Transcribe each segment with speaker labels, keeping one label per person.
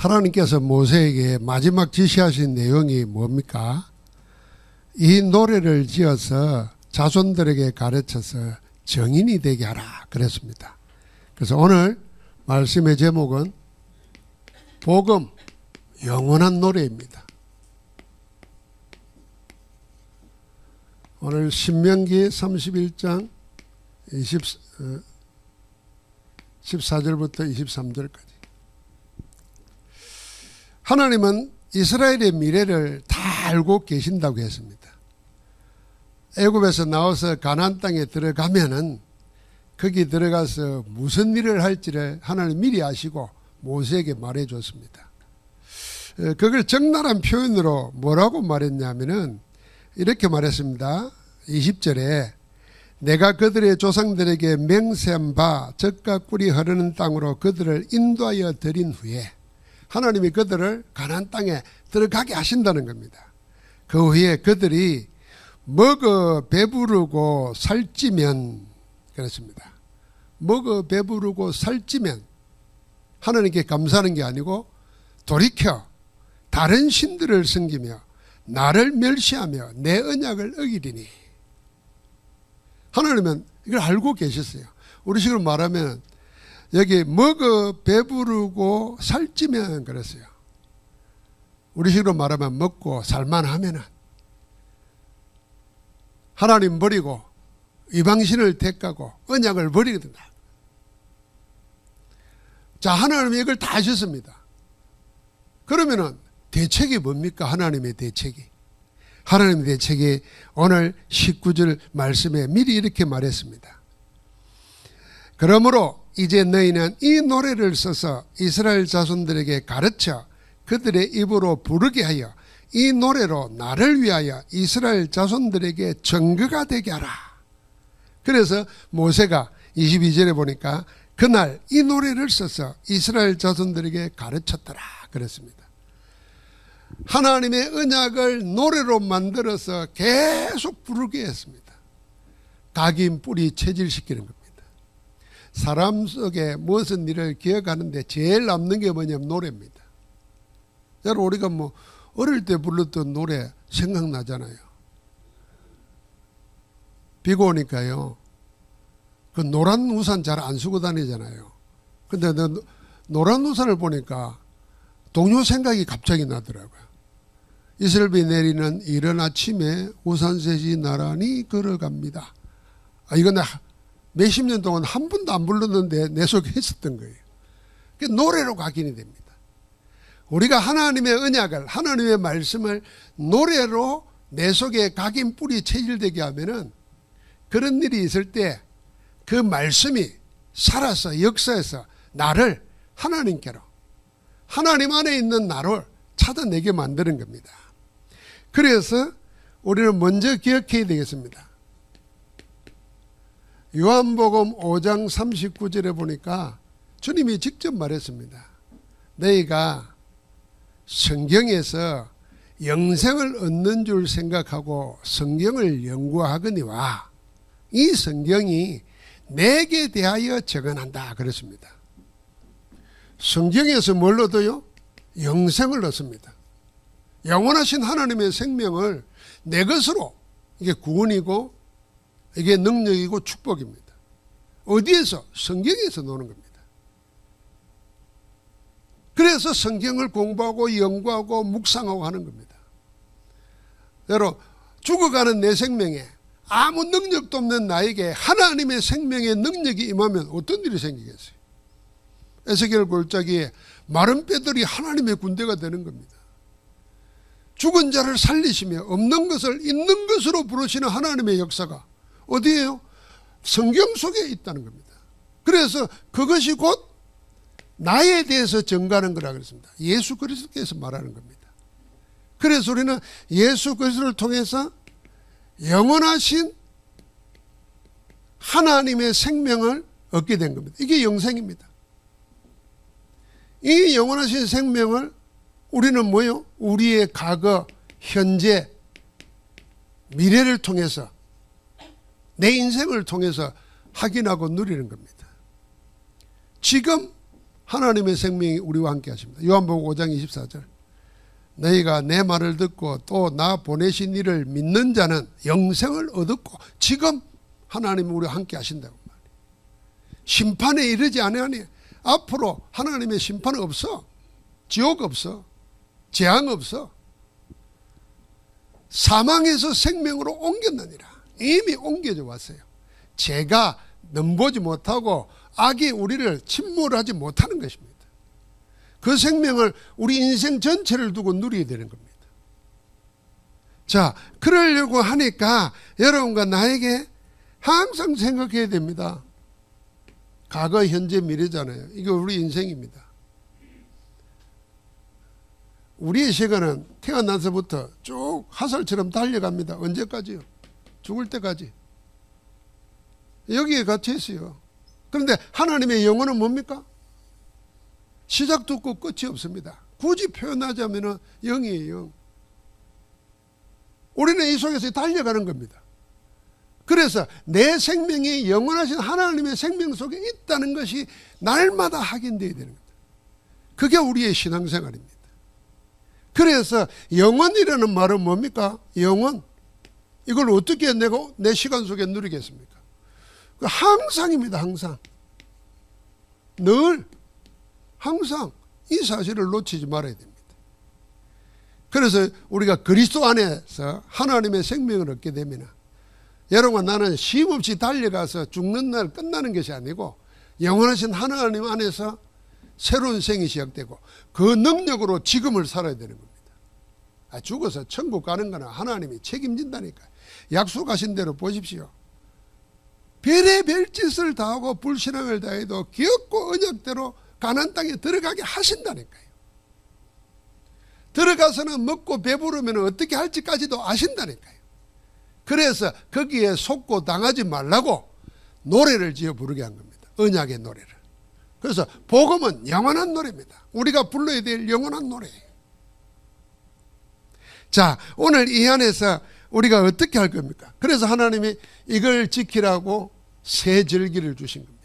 Speaker 1: 하나님께서 모세에게 마지막 지시하신 내용이 뭡니까? 이 노래를 지어서 자손들에게 가르쳐서 정인이 되게 하라 그랬습니다. 그래서 오늘 말씀의 제목은 복음, 영원한 노래입니다. 오늘 신명기 31장 14절부터 23절까지. 하나님은 이스라엘의 미래를 다 알고 계신다고 했습니다. 애굽에서 나와서 가나안 땅에 들어가면은 거기 들어가서 무슨 일을 할지를 하나님 미리 아시고 모세에게 말해줬습니다. 그걸 적나라한 표현으로 뭐라고 말했냐면은 이렇게 말했습니다. 20절에 내가 그들의 조상들에게 맹세한 바 젖과 꿀이 흐르는 땅으로 그들을 인도하여 드린 후에 하나님이 그들을 가나안 땅에 들어가게 하신다는 겁니다. 그 후에 그들이 먹어 배부르고 살찌면 그렇습니다. 먹어 배부르고 살찌면 하나님께 감사하는 게 아니고 돌이켜 다른 신들을 섬기며 나를 멸시하며 내 언약을 어기리니. 하나님은 이걸 알고 계셨어요. 우리 식으로 말하면 여기 먹어 배부르고 살찌면 그랬어요. 우리 식으로 말하면 먹고 살만하면은 하나님 버리고 이방신을 택하고 언약을 버리게 된다. 자, 하나님이 이걸 다 하셨습니다. 그러면은 대책이 뭡니까? 하나님의 대책이. 하나님의 대책이 오늘 19절 말씀에 미리 이렇게 말했습니다. 그러므로 이제 너희는 이 노래를 써서 이스라엘 자손들에게 가르쳐 그들의 입으로 부르게 하여 이 노래로 나를 위하여 이스라엘 자손들에게 증거가 되게 하라. 그래서 모세가 22절에 보니까 그날 이 노래를 써서 이스라엘 자손들에게 가르쳤더라 그랬습니다. 하나님의 언약을 노래로 만들어서 계속 부르게 했습니다. 각인 뿌리 체질시키는 겁니다. 사람 속에 무슨 일을 기억하는데 제일 남는 게 뭐냐면 노래입니다. 여러분 우리가 뭐 어릴 때 불렀던 노래 생각나잖아요. 비가 오니까요. 그 노란 우산 잘 안 쓰고 다니잖아요. 근데 노란 우산을 보니까 동요 생각이 갑자기 나더라고요. 이슬비 내리는 이른 아침에 우산셋이 나란히 걸어갑니다. 이건 몇십 년 동안 한 번도 안 불렀는데 내 속에 있었던 거예요. 노래로 각인이 됩니다. 우리가 하나님의 언약을, 하나님의 말씀을 노래로 내 속에 각인 뿌리 체질되게 하면은 그런 일이 있을 때 그 말씀이 살아서 역사해서 나를 하나님께로, 하나님 안에 있는 나를 찾아내게 만드는 겁니다. 그래서 우리는 먼저 기억해야 되겠습니다. 요한복음 5장 39절에 보니까 주님이 직접 말했습니다. 너희가 성경에서 영생을 얻는 줄 생각하고 성경을 연구하거니와 이 성경이 내게 대하여 증언한다 그랬습니다. 성경에서 뭘 얻어요? 영생을 얻습니다. 영원하신 하나님의 생명을 내 것으로, 이게 구원이고 이게 능력이고 축복입니다. 어디에서? 성경에서 노는 겁니다. 그래서 성경을 공부하고 연구하고 묵상하고 하는 겁니다. 여러분 죽어가는 내 생명에 아무 능력도 없는 나에게 하나님의 생명의 능력이 임하면 어떤 일이 생기겠어요? 에스겔 골짜기에 마른 뼈들이 하나님의 군대가 되는 겁니다. 죽은 자를 살리시며 없는 것을 있는 것으로 부르시는 하나님의 역사가 어디에요? 성경 속에 있다는 겁니다. 그래서 그것이 곧 나에 대해서 증가하는 거라 그랬습니다. 예수 그리스도께서 말하는 겁니다. 그래서 우리는 예수 그리스도를 통해서 영원하신 하나님의 생명을 얻게 된 겁니다. 이게 영생입니다. 이 영원하신 생명을 우리는 뭐요? 우리의 과거, 현재, 미래를 통해서 내 인생을 통해서 확인하고 누리는 겁니다. 지금 하나님의 생명이 우리와 함께 하십니다. 요한복음 5장 24절. 너희가 내 말을 듣고 또 나 보내신 이를 믿는 자는 영생을 얻었고, 지금 하나님이 우리와 함께 하신다고 말이에요. 심판에 이르지 아니하니, 앞으로 하나님의 심판은 없어. 지옥 없어. 재앙 없어. 사망에서 생명으로 옮겼느니라. 이미 옮겨져 왔어요. 죄가 넘보지 못하고 악이 우리를 침몰하지 못하는 것입니다. 그 생명을 우리 인생 전체를 두고 누리게 되는 겁니다. 자, 그러려고 하니까 여러분과 나에게 항상 생각해야 됩니다. 과거, 현재, 미래잖아요. 이게 우리 인생입니다. 우리의 시간은 태어나서부터 쭉 화살처럼 달려갑니다. 언제까지요? 죽을 때까지. 여기에 갇혀 있어요. 그런데 하나님의 영혼은 뭡니까? 시작도 없고 끝이 없습니다. 굳이 표현하자면 영이에요. 영. 우리는 이 속에서 달려가는 겁니다. 그래서 내 생명이 영원하신 하나님의 생명 속에 있다는 것이 날마다 확인되어야 되는 겁니다. 그게 우리의 신앙생활입니다. 그래서 영원이라는 말은 뭡니까? 영원. 이걸 어떻게 내가 내 시간 속에 누리겠습니까? 항상입니다. 항상. 늘 항상 이 사실을 놓치지 말아야 됩니다. 그래서 우리가 그리스도 안에서 하나님의 생명을 얻게 되면, 여러분과 나는 쉼없이 달려가서 죽는 날 끝나는 것이 아니고 영원하신 하나님 안에서 새로운 생이 시작되고 그 능력으로 지금을 살아야 되는 겁니다. 죽어서 천국 가는 거는 하나님이 책임진다니까요. 약속하신 대로 보십시오. 별의별 짓을 다하고 불신앙을 다해도 기업고 언약대로 가나안 땅에 들어가게 하신다니까요. 들어가서는 먹고 배부르면 어떻게 할지까지도 아신다니까요. 그래서 거기에 속고 당하지 말라고 노래를 지어 부르게 한 겁니다. 언약의 노래를. 그래서 복음은 영원한 노래입니다. 우리가 불러야 될 영원한 노래예요. 자, 오늘 이 안에서 우리가 어떻게 할 겁니까? 그래서 하나님이 이걸 지키라고 새 절기를 주신 겁니다.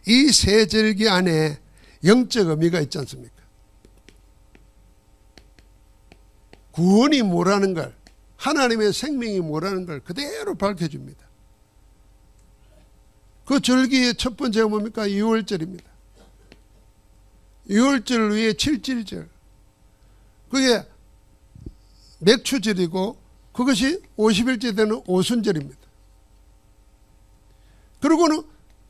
Speaker 1: 이 새 절기 안에 영적 의미가 있지 않습니까? 구원이 뭐라는 걸, 하나님의 생명이 뭐라는 걸 그대로 밝혀줍니다. 그 절기의 첫 번째가 뭡니까? 유월절입니다. 유월절 위에 7.7절. 그게 맥추절이고 그것이 50일째 되는 오순절입니다. 그리고는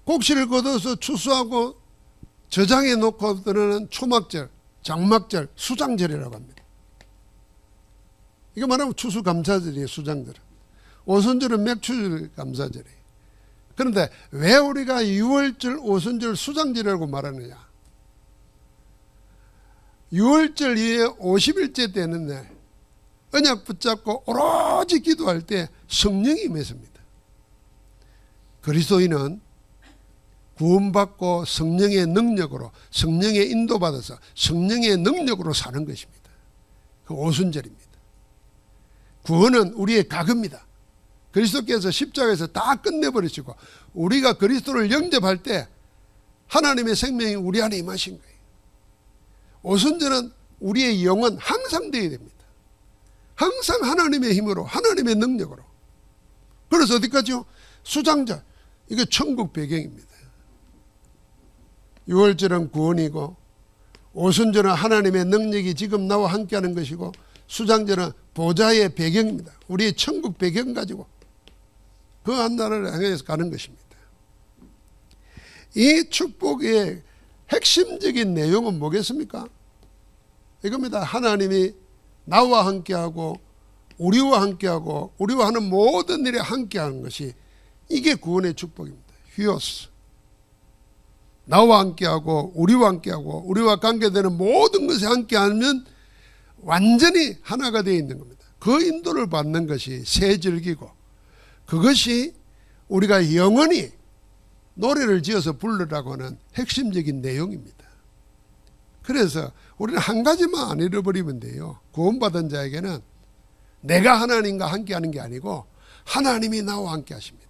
Speaker 1: 곡식을 걷어서 추수하고 저장해 놓고 드는 초막절, 장막절, 수장절이라고 합니다. 이거 말하면 추수감사절이에요. 수장절은. 오순절은 맥추절 감사절이에요. 그런데 왜 우리가 유월절, 오순절, 수장절이라고 말하느냐? 유월절 이후에 50일째 되는 날 언약 붙잡고 오로지 기도할 때 성령이 임했습니다. 그리스도인은 구원받고 성령의 능력으로, 성령의 인도받아서 성령의 능력으로 사는 것입니다. 그 오순절입니다. 구원은 우리의 각입니다. 그리스도께서 십자가에서 다 끝내버리시고 우리가 그리스도를 영접할 때 하나님의 생명이 우리 안에 임하신 거예요. 오순절은 우리의 영은 항상 되어야 됩니다. 항상 하나님의 힘으로, 하나님의 능력으로. 그래서 어디까지요? 수장절. 이게 천국 배경입니다. 유월절은 구원이고, 오순절은 하나님의 능력이 지금 나와 함께하는 것이고, 수장절은 보좌의 배경입니다. 우리의 천국 배경 가지고 그 한 나라를 향해서 가는 것입니다. 이 축복의 핵심적인 내용은 뭐겠습니까? 이겁니다. 하나님이 나와 함께하고 우리와 함께하고 우리와 하는 모든 일에 함께하는 것이, 이게 구원의 축복입니다. 휴오스. 나와 함께하고 우리와 함께하고 우리와 관계되는 모든 것에 함께하면 완전히 하나가 되어 있는 겁니다. 그 인도를 받는 것이 새 절기고, 그것이 우리가 영원히 노래를 지어서 부르라고 하는 핵심적인 내용입니다. 그래서 우리는 한 가지만 안 잃어버리면 돼요. 구원받은 자에게는 내가 하나님과 함께하는 게 아니고 하나님이 나와 함께 하십니다.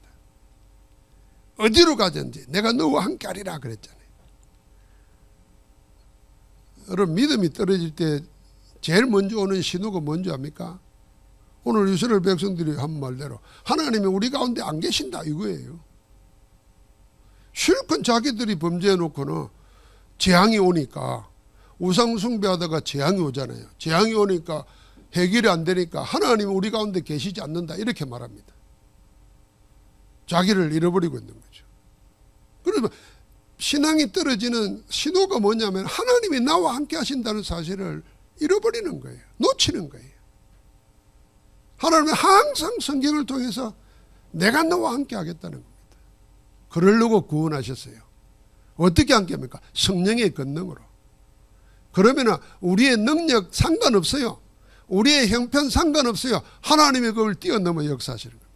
Speaker 1: 어디로 가든지 내가 너와 함께하리라 그랬잖아요. 여러분 믿음이 떨어질 때 제일 먼저 오는 신호가 뭔지 압니까? 오늘 이스라엘 백성들이 한 말대로 하나님이 우리 가운데 안 계신다 이거예요. 실컷 자기들이 범죄해 놓고는 재앙이 오니까 우상 숭배하다가 재앙이 오잖아요. 재앙이 오니까 해결이 안 되니까 하나님이 우리 가운데 계시지 않는다 이렇게 말합니다. 자기를 잃어버리고 있는 거죠. 그러면 신앙이 떨어지는 신호가 뭐냐면 하나님이 나와 함께 하신다는 사실을 잃어버리는 거예요. 놓치는 거예요. 하나님은 항상 성경을 통해서 내가 너와 함께 하겠다는 겁니다. 그러려고 구원하셨어요. 어떻게 함께 합니까? 성령의 권능으로. 그러면 우리의 능력 상관없어요. 우리의 형편 상관없어요. 하나님의 그걸 뛰어넘어 역사하시는 겁니다.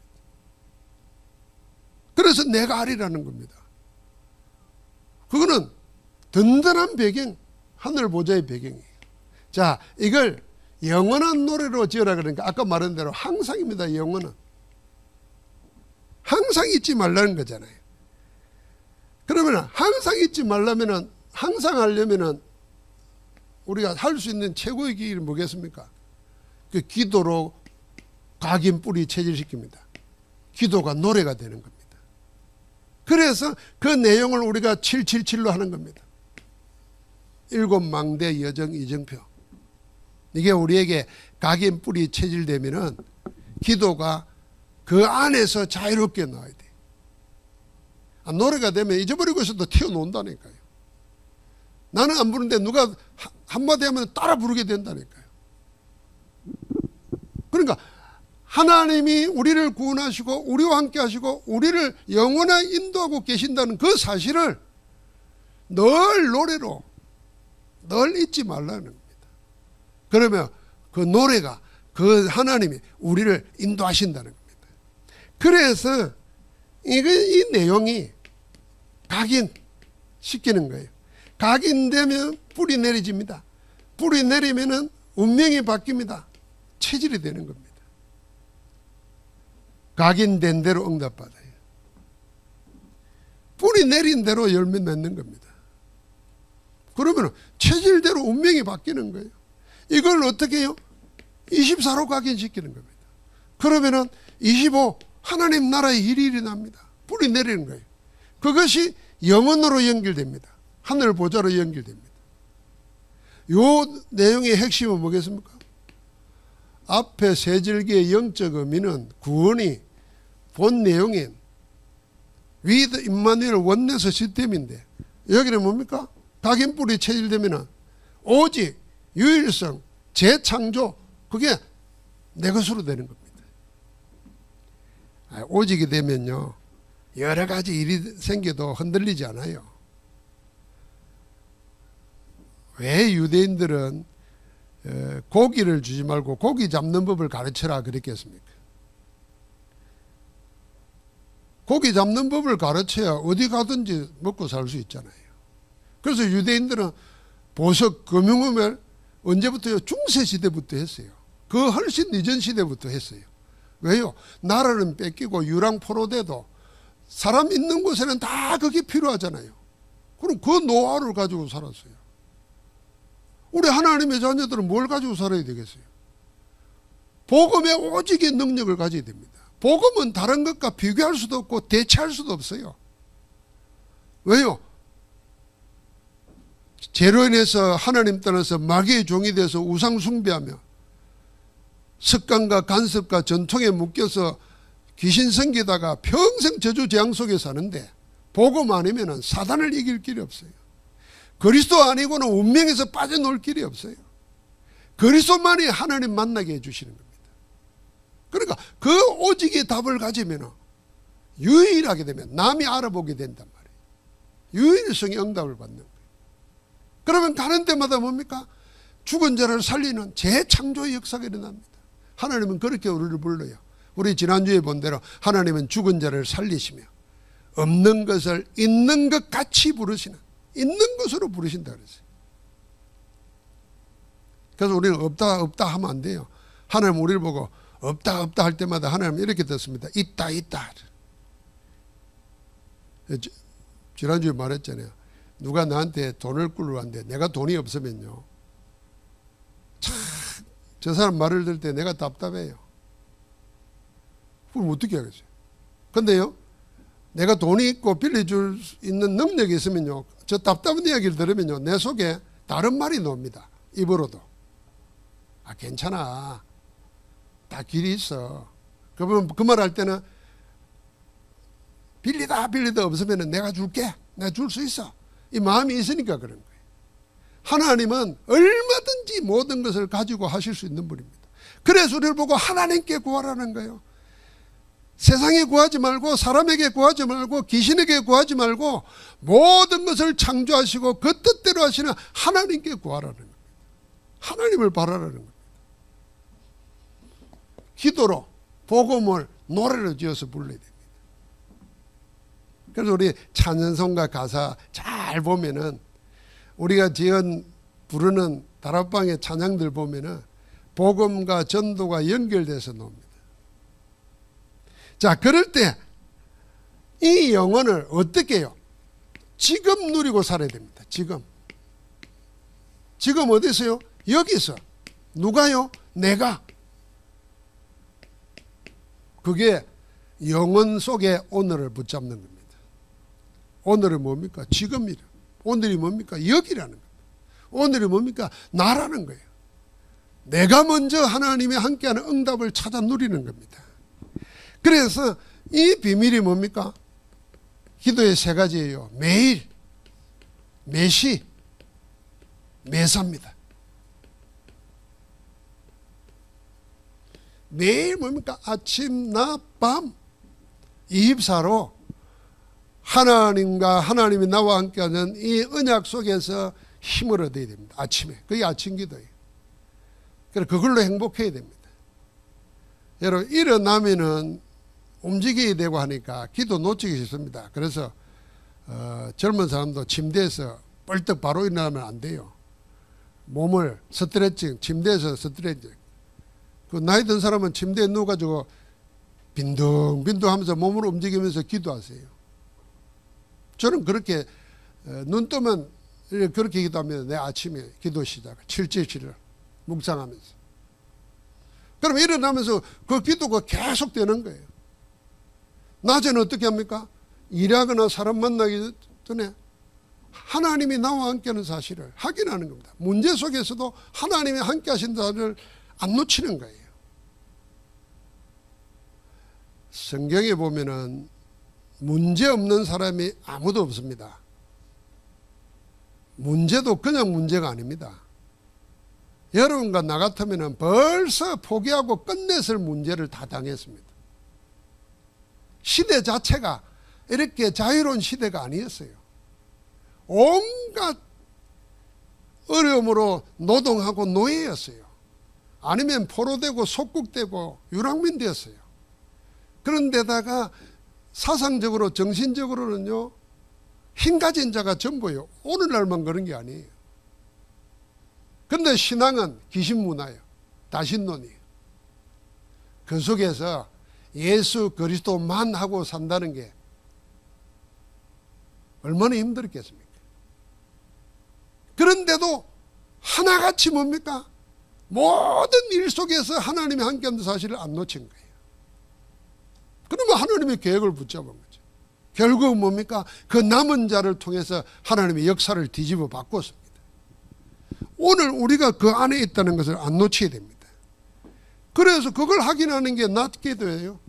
Speaker 1: 그래서 내가 하리라는 겁니다. 그거는 든든한 배경, 하늘 보좌의 배경이에요. 자, 이걸 영원한 노래로 지으라 그러니까 아까 말한 대로 항상입니다. 영원은. 항상 잊지 말라는 거잖아요. 그러면 항상 잊지 말라면은 항상 하려면은 우리가 할 수 있는 최고의 길이 뭐겠습니까? 그 기도로 각인 뿌리 체질시킵니다. 기도가 노래가 되는 겁니다. 그래서 그 내용을 우리가 777로 하는 겁니다. 7망대 여정 이정표. 이게 우리에게 각인 뿌리 체질되면은 기도가 그 안에서 자유롭게 나와야 돼. 노래가 되면 잊어버리고 있어도 튀어나온다니까요. 나는 안 부르는데 누가 한마디 하면 따라 부르게 된다니까요. 그러니까 하나님이 우리를 구원하시고 우리와 함께 하시고 우리를 영원히 인도하고 계신다는 그 사실을 늘 노래로 늘 잊지 말라는 겁니다. 그러면 그 노래가 그 하나님이 우리를 인도하신다는 겁니다. 그래서 이 내용이 각인시키는 거예요. 각인되면 뿌리 내려집니다. 뿌리 내리면은 운명이 바뀝니다. 체질이 되는 겁니다. 각인된 대로 응답받아요. 뿌리 내린 대로 열매 맺는 겁니다. 그러면 체질대로 운명이 바뀌는 거예요. 이걸 어떻게 해요? 24로 각인시키는 겁니다. 그러면은 25 하나님 나라의 일이 일어납니다. 뿌리 내리는 거예요. 그것이 영원으로 연결됩니다. 하늘 보좌로 연결됩니다. 요 내용의 핵심은 뭐겠습니까? 앞에 세 절기의 영적 의미는 구원이 본 내용인 위드 임마누엘 원내스 시스템인데 여기는 뭡니까? 각인뿌리 체질되면 오직 유일성, 재창조 그게 내 것으로 되는 겁니다. 오직이 되면요 여러 가지 일이 생겨도 흔들리지 않아요. 왜 유대인들은 고기를 주지 말고 고기 잡는 법을 가르쳐라 그랬겠습니까? 고기 잡는 법을 가르쳐야 어디 가든지 먹고 살 수 있잖아요. 그래서 유대인들은 보석, 금융음을 언제부터요? 중세시대부터 했어요. 그 훨씬 이전 시대부터 했어요. 왜요? 나라는 뺏기고 유랑포로돼도 사람 있는 곳에는 다 그게 필요하잖아요. 그럼 그 노하우를 가지고 살았어요. 우리 하나님의 자녀들은 뭘 가지고 살아야 되겠어요? 복음의 오직의 능력을 가져야 됩니다. 복음은 다른 것과 비교할 수도 없고 대체할 수도 없어요. 왜요? 죄로 인해서 하나님 떠나서 마귀의 종이 돼서 우상 숭배하며 습관과 간섭과 전통에 묶여서 귀신 섬기다가 평생 저주 재앙 속에 사는데 복음 아니면 사단을 이길 길이 없어요. 그리스도 아니고는 운명에서 빠져나올 길이 없어요. 그리스도만이 하나님 만나게 해주시는 겁니다. 그러니까 그 오직의 답을 가지면 유일하게 되면 남이 알아보게 된단 말이에요. 유일성의 응답을 받는 거예요. 그러면 가는 데마다 뭡니까? 죽은 자를 살리는 재창조의 역사가 일어납니다. 하나님은 그렇게 우리를 불러요. 우리 지난주에 본 대로 하나님은 죽은 자를 살리시며 없는 것을 있는 것 같이 부르시는 있는 것으로 부르신다 그랬어요. 그래서 우리는 없다 없다 하면 안 돼요. 하나님 우리를 보고 없다 없다 할 때마다 하나님 이렇게 듣습니다. 있다 있다. 지난주에 말했잖아요. 누가 나한테 돈을 꿀러왔는데 내가 돈이 없으면요, 참 저 사람 말을 들을 때 내가 답답해요. 그럼 어떻게 하겠어요? 근데요, 내가 돈이 있고 빌려줄 수 있는 능력이 있으면요, 저 답답한 이야기를 들으면요, 내 속에 다른 말이 나옵니다. 입으로도. 아, 괜찮아. 다 길이 있어. 그러면 그 말 할 때는 빌리다 없으면 내가 줄게. 내가 줄 수 있어. 이 마음이 있으니까 그런 거예요. 하나님은 얼마든지 모든 것을 가지고 하실 수 있는 분입니다. 그래서 우리를 보고 하나님께 구하라는 거예요. 세상에 구하지 말고, 사람에게 구하지 말고, 귀신에게 구하지 말고, 모든 것을 창조하시고 그 뜻대로 하시는 하나님께 구하라는 겁니다. 하나님을 바라라는 겁니다. 기도로 복음을 노래를 지어서 불러야 됩니다. 그래서 우리 찬양성가 가사 잘 보면은, 우리가 부르는 다락방의 찬양들 보면은 복음과 전도가 연결돼서 나옵니다. 자, 그럴 때 이 영혼을 어떻게 해요? 지금 누리고 살아야 됩니다. 지금 어디서요? 여기서. 누가요? 내가. 그게 영혼 속에 오늘을 붙잡는 겁니다. 오늘은 뭡니까? 지금이라. 오늘이 뭡니까? 여기라는 겁니다. 오늘이 뭡니까? 나라는 거예요. 내가 먼저 하나님이 함께하는 응답을 찾아 누리는 겁니다. 그래서 이 비밀이 뭡니까? 기도의 세 가지예요. 매일, 매시, 매사입니다. 매일 뭡니까? 아침, 낮, 밤 24로 하나님과 하나님이 나와 함께하는 이 언약 속에서 힘을 얻어야 됩니다. 아침에. 그게 아침 기도예요. 그래서 그걸로 행복해야 됩니다. 여러분, 일어나면은 움직여야 되고 하니까 기도 놓치기 쉽습니다. 그래서 젊은 사람도 침대에서 벌떡 바로 일어나면 안 돼요. 몸을 스트레칭, 침대에서 스트레칭. 그 나이 든 사람은 침대에 누워가지고 빈둥빈둥 하면서 몸을 움직이면서 기도하세요. 저는 그렇게 눈 뜨면 그렇게 기도하면 내 아침에 기도 시작, 777을 묵상하면서. 그럼 일어나면서 그 기도가 계속 되는 거예요. 낮에는 어떻게 합니까? 일하거나 사람 만나기 전에 하나님이 나와 함께하는 사실을 확인하는 겁니다. 문제 속에서도 하나님이 함께 하신다를 안 놓치는 거예요. 성경에 보면은 문제 없는 사람이 아무도 없습니다. 문제도 그냥 문제가 아닙니다. 여러분과 나 같으면 벌써 포기하고 끝냈을 문제를 다 당했습니다. 시대 자체가 이렇게 자유로운 시대가 아니었어요. 온갖 어려움으로 노동하고 노예였어요. 아니면 포로되고 속국되고 유랑민 되었어요. 그런데다가 사상적으로 정신적으로는요, 힘 가진 자가 전부예요. 오늘날만 그런 게 아니에요. 그런데 신앙은 귀신 문화예요. 다신론이에요. 그 속에서 예수 그리스도만 하고 산다는 게 얼마나 힘들었겠습니까? 그런데도 하나같이 뭡니까? 모든 일 속에서 하나님이 함께하는 사실을 안 놓친 거예요. 그러면 하나님의 계획을 붙잡은 거죠. 결국은 뭡니까? 그 남은 자를 통해서 하나님의 역사를 뒤집어 바꿨습니다. 오늘 우리가 그 안에 있다는 것을 안 놓쳐야 됩니다. 그래서 그걸 확인하는 게 낮 기도예요.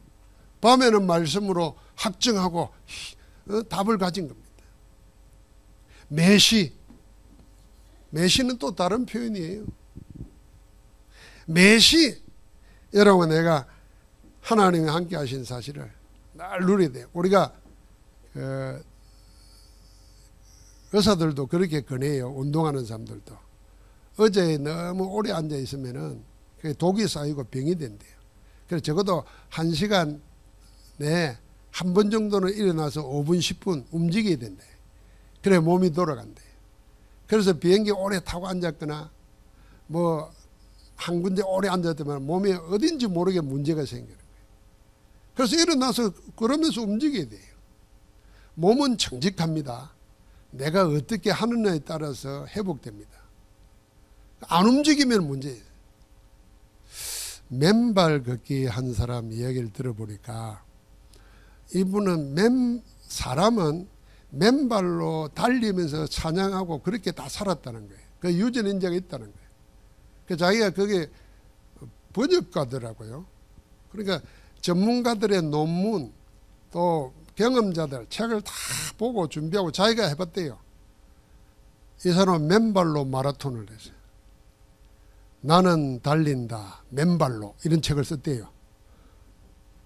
Speaker 1: 밤에는 말씀으로 확증하고 답을 가진 겁니다. 매시는 또 다른 표현이에요. 매시, 여러분, 내가 하나님이 함께 하신 사실을 날 누려야 돼요. 우리가 의사들도 그렇게 권해요. 운동하는 사람들도. 어제 너무 오래 앉아 있으면은 독이 쌓이고 병이 된대요. 그래서 적어도 1시간 내에 한 번 정도는 일어나서 5분, 10분 움직여야 된대. 그래 몸이 돌아간대. 그래서 비행기 오래 타고 앉았거나 뭐 한 군데 오래 앉았더만 몸에 어딘지 모르게 문제가 생기는 거예요. 그래서 일어나서 그러면서 움직여야 돼요. 몸은 정직합니다. 내가 어떻게 하느냐에 따라서 회복됩니다. 안 움직이면 문제예요. 맨발 걷기 한 사람 이야기를 들어보니까 이분은 사람은 맨발로 달리면서 찬양하고 그렇게 다 살았다는 거예요. 그 유전 인자가 있다는 거예요. 그 자기가 그게 번역가더라고요. 그러니까 전문가들의 논문 또 경험자들 책을 다 보고 준비하고 자기가 해봤대요. 이 사람은 맨발로 마라톤을 했어요. 나는 달린다 맨발로 이런 책을 썼대요.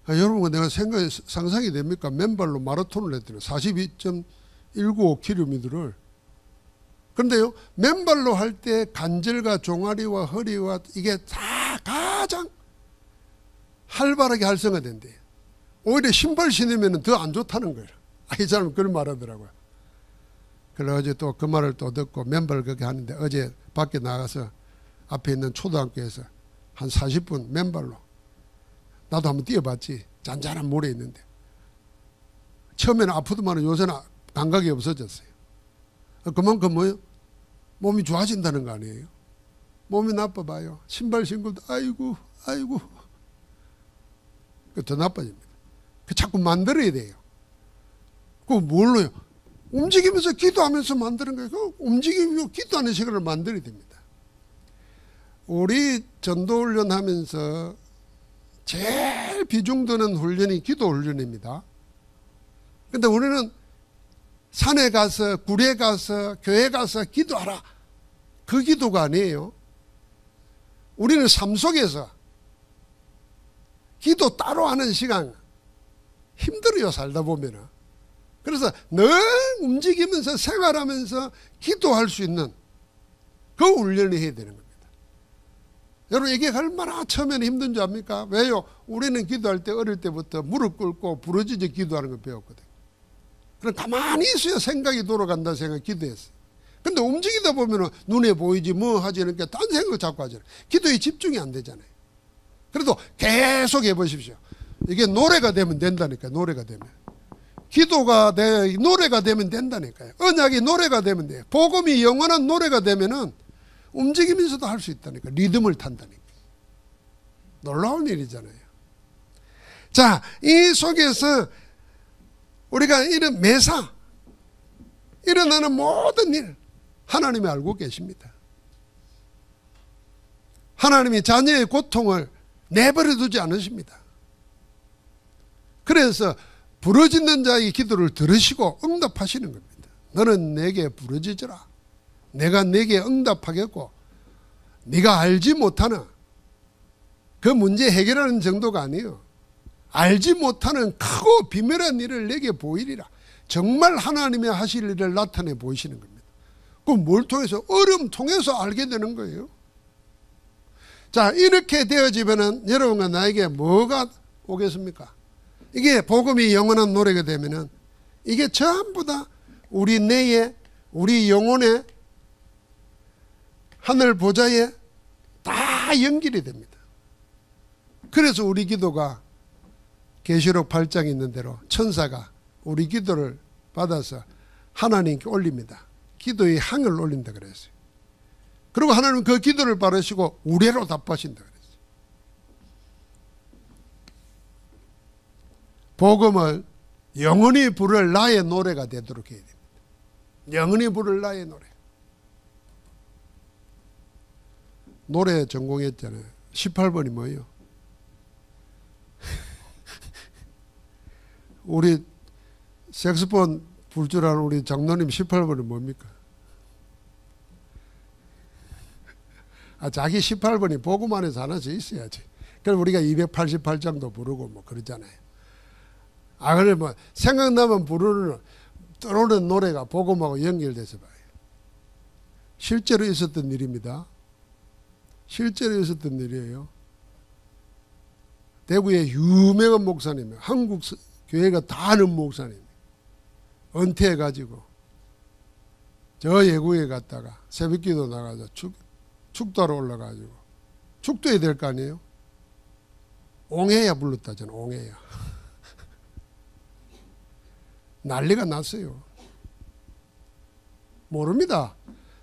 Speaker 1: 여러분 내가 상상이 됩니까? 맨발로 마라톤을 했더니 42.195km를. 그런데요 맨발로 할 때 관절과 종아리와 허리와 이게 다 가장 활발하게 활성화된대요. 오히려 신발 신으면 더 안 좋다는 거예요. 이 사람은 그런 말 하더라고요. 그래서 어제 또 그 말을 또 듣고 맨발 걷기 하는데 어제 밖에 나가서 앞에 있는 초등학교에서 한 40분 맨발로 나도 한번 뛰어봤지. 잔잔한 모래 있는데 처음에는 아프더만 요새는 감각이 없어졌어요. 그만큼 뭐요? 몸이 좋아진다는 거 아니에요? 몸이 나빠봐요. 신발 신고도 아이고 더 나빠집니다. 자꾸 만들어야 돼요. 그거 뭘로요? 움직이면서 기도하면서 만드는 거예요. 움직이고 기도하는 시간을 만들어야 됩니다. 우리 전도훈련 하면서 제일 비중 드는 훈련이 기도 훈련입니다. 근데 우리는 산에 가서 굴에 가서 교회 가서 기도하라. 그 기도가 아니에요. 우리는 삶 속에서 기도 따로 하는 시간 힘들어요. 살다 보면은. 그래서 늘 움직이면서 생활하면서 기도할 수 있는 그 훈련을 해야 되는 겁니다. 여러분 이게 얼마나 처음에는 힘든 줄 압니까? 왜요? 우리는 기도할 때 어릴 때부터 무릎 꿇고 부르짖어 기도하는 걸 배웠거든요. 그럼 가만히 있어야 생각이 돌아간다 생각 기도했어요. 근데 움직이다 보면 눈에 보이지 뭐 하지 않으니까 딴 생각 자꾸 하잖아요. 기도에 집중이 안 되잖아요. 그래도 계속 해보십시오. 이게 노래가 되면 된다니까요. 노래가 되면. 기도가 노래가 되면 된다니까요. 언약이 노래가 되면 돼요. 복음이 영원한 노래가 되면은 움직이면서도 할 수 있다니까. 리듬을 탄다니까. 놀라운 일이잖아요. 자, 이 속에서 우리가 이런 매사 일어나는 모든 일 하나님이 알고 계십니다. 하나님이 자녀의 고통을 내버려 두지 않으십니다. 그래서 부르짖는 자의 기도를 들으시고 응답하시는 겁니다. 너는 내게 부르짖으라. 내가 내게 응답하겠고 네가 알지 못하는 그 문제 해결하는 정도가 아니에요. 알지 못하는 크고 비밀한 일을 내게 보이리라. 정말 하나님의 하실 일을 나타내 보이시는 겁니다. 그럼 뭘 통해서? 얼음 통해서 알게 되는 거예요. 자, 이렇게 되어지면은 여러분과 나에게 뭐가 오겠습니까? 이게 복음이 영원한 노래가 되면은 이게 전부 다 우리 뇌에, 우리 영혼에, 하늘 보좌에 다 연결이 됩니다. 그래서 우리 기도가 계시록 8장에 있는 대로 천사가 우리 기도를 받아서 하나님께 올립니다. 기도의 항을 올린다 그랬어요. 그리고 하나님은 그 기도를 받으시고 우레로 답하신다 그랬어요. 복음을 영원히 부를 나의 노래가 되도록 해야 됩니다. 영원히 부를 나의 노래. 노래 전공했잖아요. 18번이 뭐예요? 우리 색소폰 불 줄 아는 우리 장로님 18번이 뭡니까? 자기 18번이 복음 안에서 하나씩 있어야지. 그래서 우리가 288장도 부르고 뭐 그러잖아요. 그래 뭐 생각나면 부르는 떠오르는 노래가 복음하고 연결돼서 봐요. 실제로 있었던 일입니다. 실제로 있었던 일이에요. 대구의 유명한 목사님, 한국 교회가 다 아는 목사님, 은퇴해가지고 저 예구에 갔다가 새벽기도 나가서 축도하러 올라가지고 축도해야 될 거 아니에요? 옹해야 불렀다잖아. 옹해야. 난리가 났어요. 모릅니다.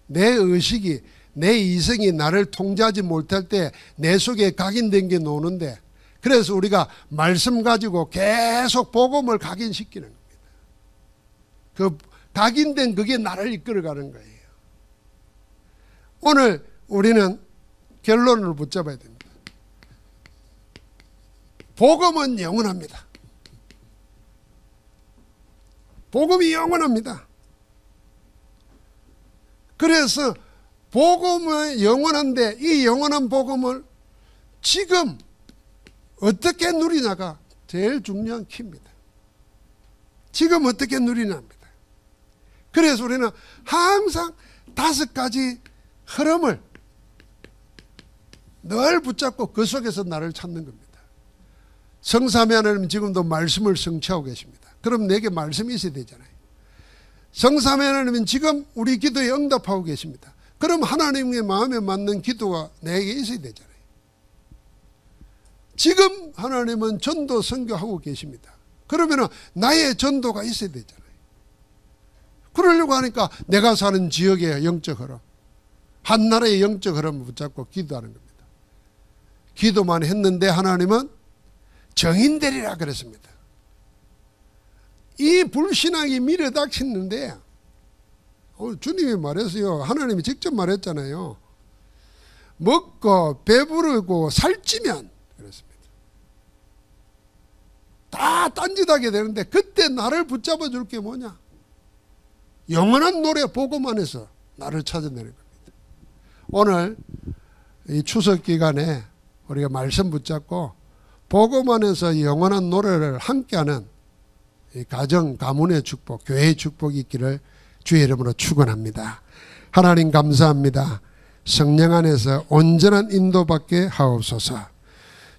Speaker 1: 내 의식이, 내 이성이 나를 통제하지 못할 때 내 속에 각인된 게 노는데, 그래서 우리가 말씀 가지고 계속 복음을 각인시키는 겁니다. 그 각인된 그게 나를 이끌어가는 거예요. 오늘 우리는 결론을 붙잡아야 됩니다. 복음은 영원합니다. 복음이 영원합니다. 그래서 복음은 영원한데 이 영원한 복음을 지금 어떻게 누리냐가 제일 중요한 키입니다. 지금 어떻게 누리냐입니다. 그래서 우리는 항상 5가지 흐름을 늘 붙잡고 그 속에서 나를 찾는 겁니다. 성삼위 하나님 지금도 말씀을 성취하고 계십니다. 그럼 내게 말씀이 있어야 되잖아요. 성삼위 하나님은 지금 우리 기도에 응답하고 계십니다. 그럼 하나님의 마음에 맞는 기도가 내게 있어야 되잖아요. 지금 하나님은 전도 선교하고 계십니다. 그러면 나의 전도가 있어야 되잖아요. 그러려고 하니까 내가 사는 지역의 영적 흐름, 한 나라의 영적 흐름을 붙잡고 기도하는 겁니다. 기도만 했는데 하나님은 정인되리라 그랬습니다. 이 불신앙이 밀어닥치는데 주님이 말했어요. 하나님이 직접 말했잖아요. 먹고 배부르고 살찌면 그랬습니다. 다 딴짓하게 되는데 그때 나를 붙잡아 줄 게 뭐냐? 영원한 노래 복음 안에서 나를 찾아내는 겁니다. 오늘 이 추석 기간에 우리가 말씀 붙잡고 복음 안에서 영원한 노래를 함께하는 이 가정, 가문의 축복, 교회의 축복이 있기를 주의 이름으로 축원합니다. 하나님 감사합니다. 성령 안에서 온전한 인도받게 하옵소서.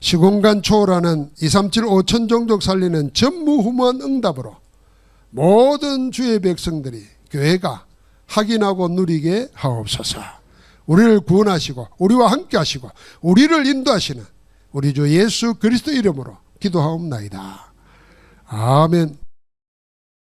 Speaker 1: 시공간 초월하는 237 5천 종족 살리는 전무후무한 응답으로 모든 주의 백성들이 교회가 확인하고 누리게 하옵소서. 우리를 구원하시고 우리와 함께 하시고 우리를 인도하시는 우리 주 예수 그리스도 이름으로 기도하옵나이다. 아멘.